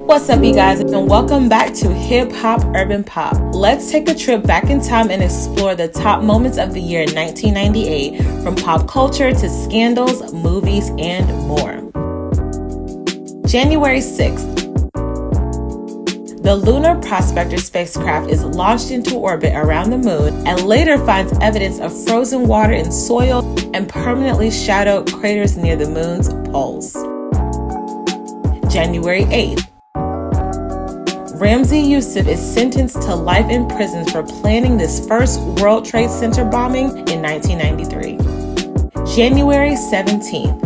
What's up, you guys, and welcome back to Hip Hop Urban Pop. Let's take a trip back in time and explore the top moments of the year 1998, from pop culture to scandals, movies, and more. January 6th. The Lunar Prospector spacecraft is launched into orbit around the moon and later finds evidence of frozen water in soil and permanently shadowed craters near the moon's poles. January 8th. Ramzi Youssef is sentenced to life in prison for planning this first World Trade Center bombing in 1993. January 17th.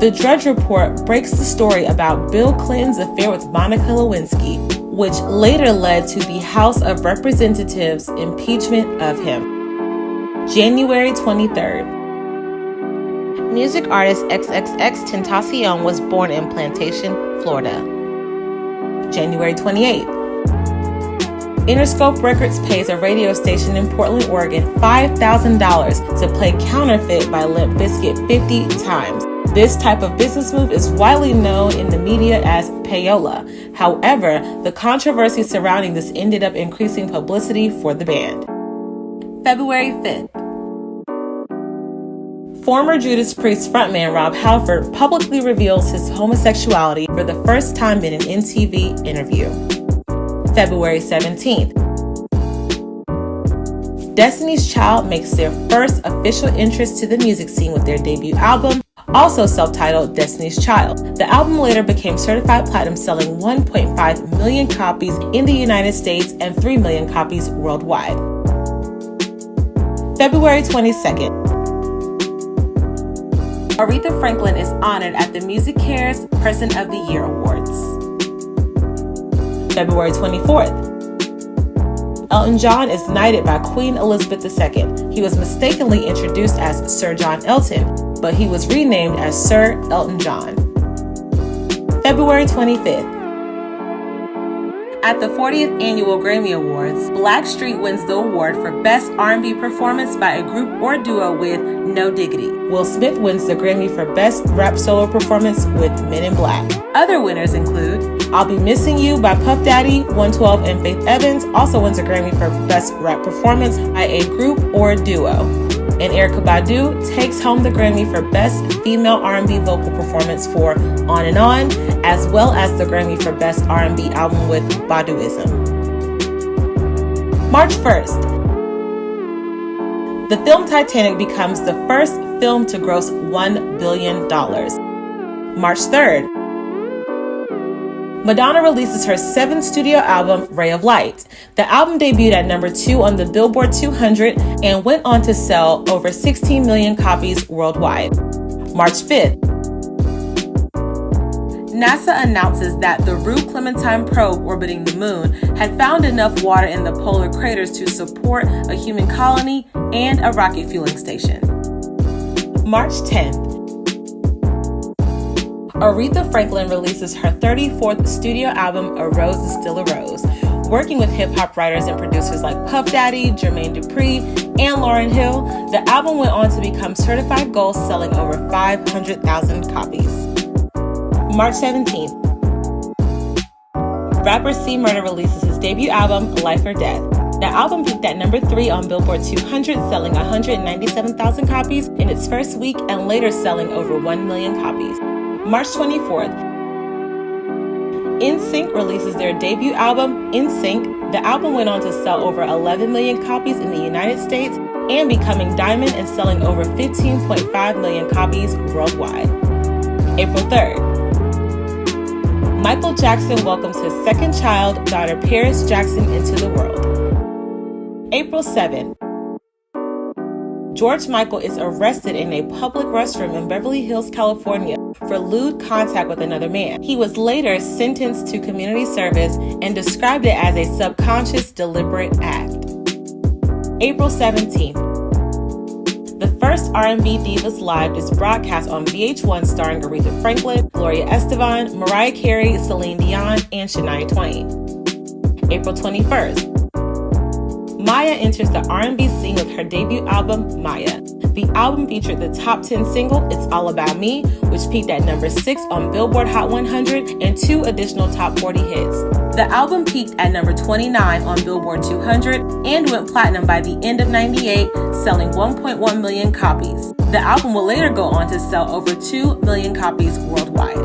The Drudge Report breaks the story about Bill Clinton's affair with Monica Lewinsky, which later led to the House of Representatives' impeachment of him. January 23rd. Music artist XXXTentacion was born in Plantation, Florida. January 28th. Interscope Records pays a radio station in Portland, Oregon $5,000 to play Counterfeit by Limp Bizkit 50 times. This type of business move is widely known in the media as payola. However, the controversy surrounding this ended up increasing publicity for the band. February 5th. Former Judas Priest frontman Rob Halford publicly reveals his homosexuality for the first time in an MTV interview. February 17th. Destiny's Child makes their first official entrance to the music scene with their debut album, also self-titled Destiny's Child. The album later became certified platinum, selling 1.5 million copies in the United States and 3 million copies worldwide. February 22nd. Aretha Franklin is honored at the Music Cares Person of the Year Awards. February 24th. Elton John is knighted by Queen Elizabeth II. He was mistakenly introduced as Sir John Elton, but he was renamed as Sir Elton John. February 25th. At the 40th Annual Grammy Awards, Blackstreet wins the award for Best R&B Performance by a Group or Duo with No Diggity. Will Smith wins the Grammy for Best Rap Solo Performance with Men in Black. Other winners include I'll Be Missing You by Puff Daddy, 112, and Faith Evans also wins a Grammy for Best Rap Performance by a Group or Duo. And Erykah Badu takes home the Grammy for Best Female R&B Vocal Performance for On and On, as well as the Grammy for Best R&B Album with Baduizm. March 1st. The film Titanic becomes the first film to gross $1 billion. March 3rd. Madonna releases her 7th studio album, Ray of Light. The album debuted at number 2 on the Billboard 200 and went on to sell over 16 million copies worldwide. March 5th. NASA announces that the Rue Clementine probe orbiting the moon had found enough water in the polar craters to support a human colony and a rocket fueling station. March 10th. Aretha Franklin releases her 34th studio album, A Rose is Still a Rose, working with hip-hop writers and producers like Puff Daddy, Jermaine Dupri, and Lauryn Hill. The album went on to become certified gold, selling over 500,000 copies. March 17th. Rapper C Murder releases his debut album, Life or Death. The album peaked at number 3 on Billboard 200, selling 197,000 copies in its first week and later selling over 1 million copies. March 24th. NSYNC releases their debut album, NSYNC. The album went on to sell over 11 million copies in the United States and becoming diamond and selling over 15.5 million copies worldwide. April 3rd. Michael Jackson welcomes his second child, daughter Paris Jackson, into the world. April 7th. George Michael is arrested in a public restroom in Beverly Hills, California for lewd contact with another man. He was later sentenced to community service and described it as a subconscious, deliberate act. April 17th. The first R&B Divas Live is broadcast on VH1, starring Aretha Franklin, Gloria Estefan, Mariah Carey, Celine Dion, and Shania Twain. April 21st. Maya enters the R&B scene with her debut album, Maya. The album featured the top 10 single, It's All About Me, which peaked at number 6 on Billboard Hot 100, and 2 additional top 40 hits. The album peaked at number 29 on Billboard 200 and went platinum by the end of '98, selling 1.1 million copies. The album would later go on to sell over 2 million copies worldwide.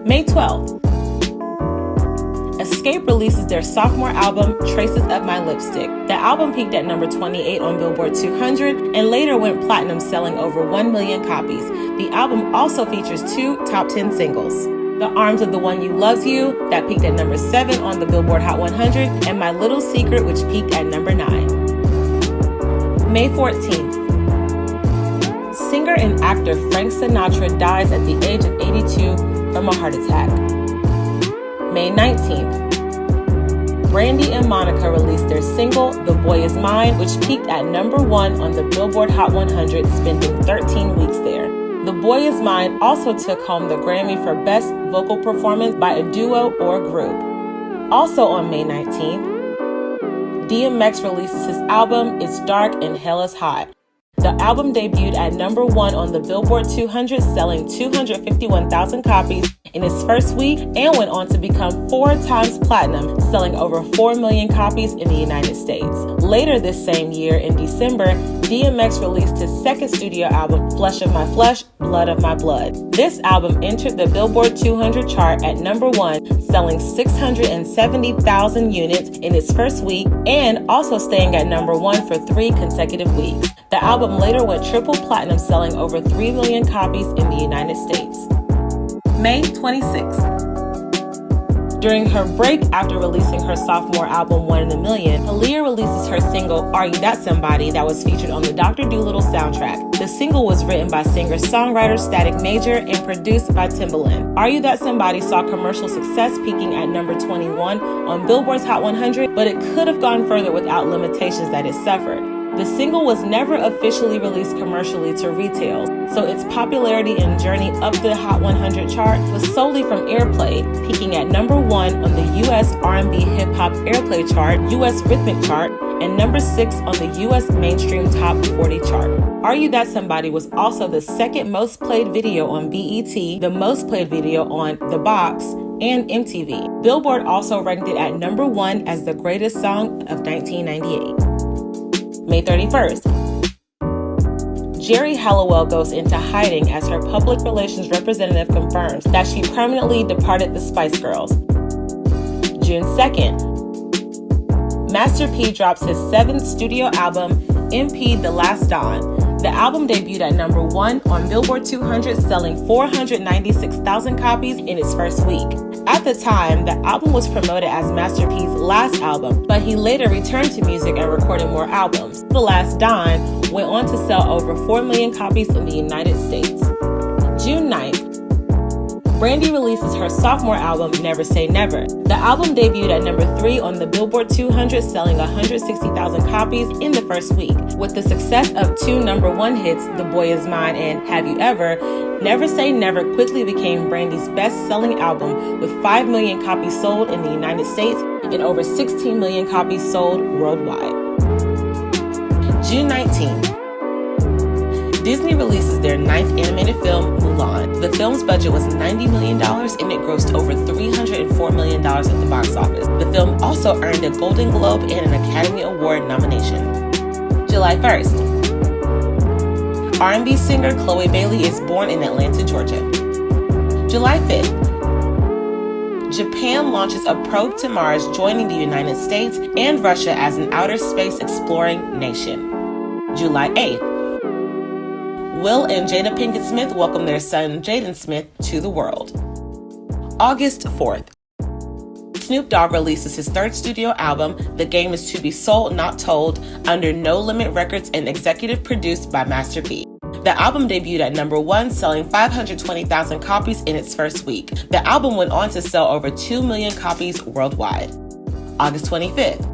May 12th. Escape releases their sophomore album, Traces of My Lipstick. The album peaked at number 28 on Billboard 200 and later went platinum, selling over 1 million copies. The album also features 2 top 10 singles: The Arms of the One You Loves You, that peaked at number 7 on the Billboard Hot 100, and My Little Secret, which peaked at number 9. May 14th. Singer and actor Frank Sinatra dies at the age of 82 from a heart attack. May 19th. Brandy and Monica released their single, The Boy Is Mine, which peaked at number 1 on the Billboard Hot 100, spending 13 weeks there. The Boy Is Mine also took home the Grammy for Best Vocal Performance by a Duo or Group. Also on May 19th, DMX releases his album, It's Dark and Hell Is Hot. The album debuted at number 1 on the Billboard 200, selling 251,000 copies in its first week, and went on to become 4 times platinum, selling over 4 million copies in the United States. Later this same year, in December, DMX released his second studio album, Flesh of My Flesh, Blood of My Blood. This album entered the Billboard 200 chart at number 1, selling 670,000 units in its first week, and also staying at number 1 for 3 consecutive weeks. The album later went triple platinum, selling over 3 million copies in the United States. May 26th. During her break after releasing her sophomore album, One in a Million, Aaliyah releases her single, Are You That Somebody, that was featured on the Dr. Dolittle soundtrack. The single was written by singer-songwriter Static Major and produced by Timbaland. Are You That Somebody saw commercial success, peaking at number 21 on Billboard's Hot 100, but it could have gone further without limitations that it suffered. The single was never officially released commercially to retail, so its popularity and journey up the Hot 100 chart was solely from airplay, peaking at number 1 on the U.S. R&B Hip Hop Airplay chart, U.S. Rhythmic chart, and number 6 on the U.S. Mainstream Top 40 chart. Are You That Somebody was also the second most played video on BET, the most played video on The Box, and MTV. Billboard also ranked it at number 1 as the greatest song of 1998. May 31st. Jerry Halliwell goes into hiding as her public relations representative confirms that she permanently departed the Spice Girls. June 2nd. Master P drops his 7th studio album, MP The Last Dawn. The album debuted at number 1 on Billboard 200, selling 496,000 copies in its first week. At the time, the album was promoted as Master P's last album, but he later returned to music and recorded more albums. The Last Dawn went on to sell over 4 million copies in the United States. June 9th. Brandy releases her sophomore album, Never Say Never. The album debuted at number 3 on the Billboard 200, selling 160,000 copies in the first week. With the success of 2 number 1 hits, The Boy Is Mine and Have You Ever, Never Say Never quickly became Brandy's best-selling album, with 5 million copies sold in the United States and over 16 million copies sold worldwide. June 19th. Disney releases their 9th animated film, Mulan. The film's budget was $90 million and it grossed over $304 million at the box office. The film also earned a Golden Globe and an Academy Award nomination. July 1st. R&B singer Chloe Bailey is born in Atlanta, Georgia. July 5th. Japan launches a probe to Mars, joining the United States and Russia as an outer space exploring nation. July 8th. Will and Jada Pinkett Smith welcome their son Jaden Smith to the world. August 4th. Snoop Dogg releases his 3rd studio album, The Game Is To Be Sold Not Told, under No Limit Records and executive produced by Master P. The album debuted at number 1, selling 520,000 copies in its first week. The album went on to sell over 2 million copies worldwide. August 25th.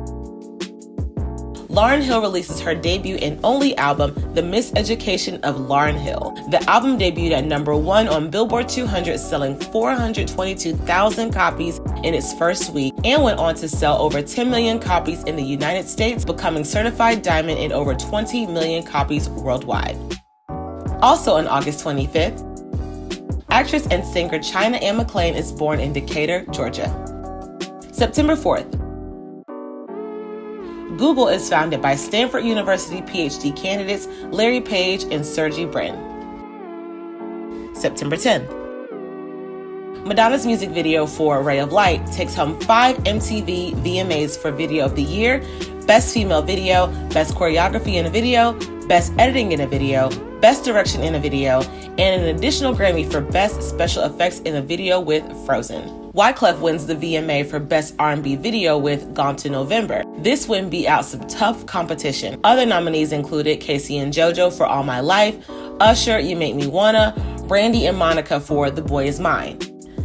Lauryn Hill releases her debut and only album, The Miseducation of Lauryn Hill. The album debuted at number 1 on Billboard 200, selling 422,000 copies in its first week, and went on to sell over 10 million copies in the United States, becoming certified diamond in over 20 million copies worldwide. Also on August 25th, actress and singer China Anne McClain is born in Decatur, Georgia. September 4th, Google is founded by Stanford University PhD candidates Larry Page and Sergey Brin. September 10th, Madonna's music video for Ray of Light takes home 5 MTV VMAs for Video of the Year, Best Female Video, Best Choreography in a Video, Best Editing in a Video, Best Direction in a Video, and an additional Grammy for Best Special Effects in a Video with Frozen. Wyclef wins the VMA for Best R&B Video with Gone to November. This win beat out some tough competition. Other nominees included Casey and JoJo for All My Life, Usher, You Make Me Wanna, Brandy and Monica for The Boy Is Mine.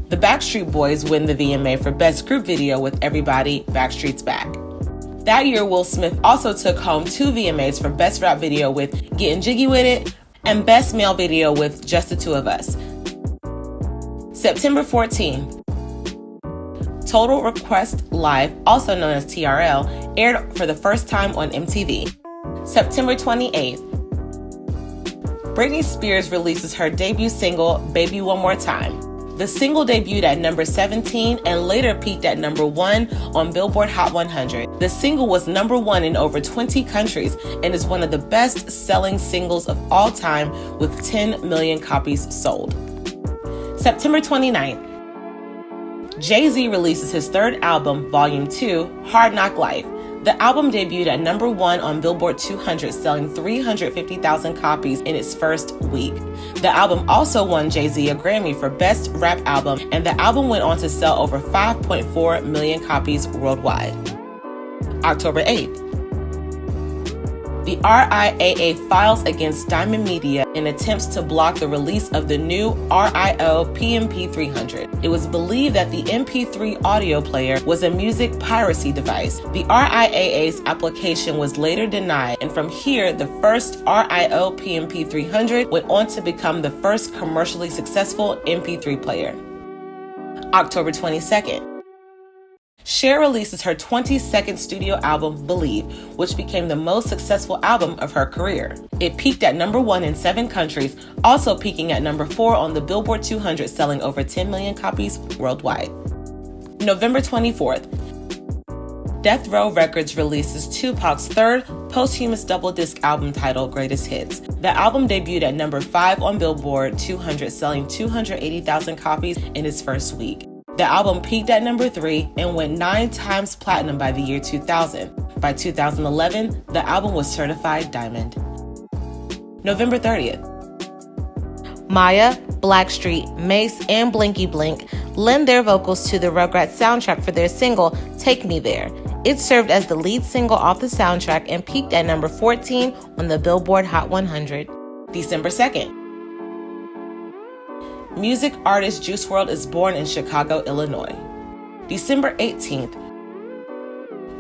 The Backstreet Boys win the VMA for Best Group Video with Everybody, Backstreet's Back. That year, Will Smith also took home 2 VMAs for Best Rap Video with Getting Jiggy With It and Best Male Video with Just the Two of Us. September 14th, Total Request Live, also known as TRL, aired for the first time on MTV. September 28th, Britney Spears releases her debut single, Baby One More Time. The single debuted at number 17 and later peaked at number 1 on Billboard Hot 100. The single was number 1 in over 20 countries and is one of the best-selling singles of all time with 10 million copies sold. September 29th, Jay-Z releases his 3rd album, Volume 2, Hard Knock Life. The album debuted at number 1 on Billboard 200, selling 350,000 copies in its first week. The album also won Jay-Z a Grammy for Best Rap Album, and the album went on to sell over 5.4 million copies worldwide. October 8th, the RIAA files against Diamond Media in attempts to block the release of the new RIO PMP 300. It was believed that the MP3 audio player was a music piracy device. The RIAA's application was later denied, and from here, the first RIO PMP 300 went on to become the first commercially successful MP3 player. October 22nd, Cher releases her 22nd studio album, Believe, which became the most successful album of her career. It peaked at number 1 in 7 countries, also peaking at number 4 on the Billboard 200, selling over 10 million copies worldwide. November 24th, Death Row Records releases Tupac's 3rd posthumous double disc album titled Greatest Hits. The album debuted at number 5 on Billboard 200, selling 280,000 copies in its first week. The album peaked at number 3 and went 9 times platinum by the year 2000. By 2011, the album was certified diamond. November 30th. Maya, Blackstreet, Mace, and Blinky Blink lend their vocals to the Rugrats soundtrack for their single, Take Me There. It served as the lead single off the soundtrack and peaked at number 14 on the Billboard Hot 100. December 2nd. Music artist Juice WRLD is born in Chicago, Illinois. December 18th,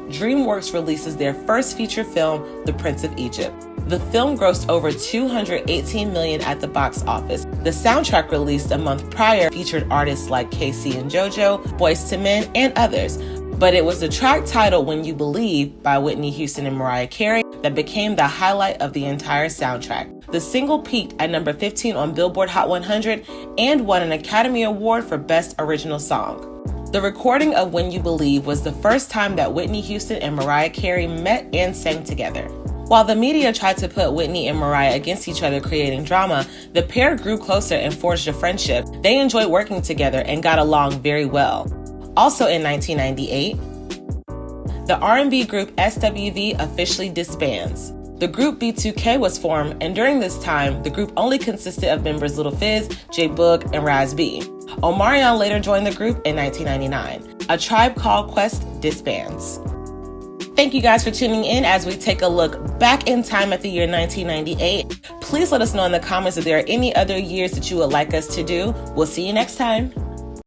DreamWorks releases their first feature film, The Prince of Egypt. The film grossed over $218 million at the box office. The soundtrack released a month prior featured artists like Casey and JoJo, Boyz II Men, and others. But it was the track titled When You Believe by Whitney Houston and Mariah Carey that became the highlight of the entire soundtrack. The single peaked at number 15 on Billboard Hot 100 and won an Academy Award for Best Original Song. The recording of When You Believe was the first time that Whitney Houston and Mariah Carey met and sang together. While the media tried to put Whitney and Mariah against each other, creating drama, the pair grew closer and forged a friendship. They enjoyed working together and got along very well. Also in 1998, the R&B group SWV officially disbands. The group B2K was formed, and during this time, the group only consisted of members Little Fizz, J Boog, and Raz B. Omarion later joined the group in 1999. A Tribe Called Quest disbands. Thank you guys for tuning in as we take a look back in time at the year 1998. Please let us know in the comments if there are any other years that you would like us to do. We'll see you next time.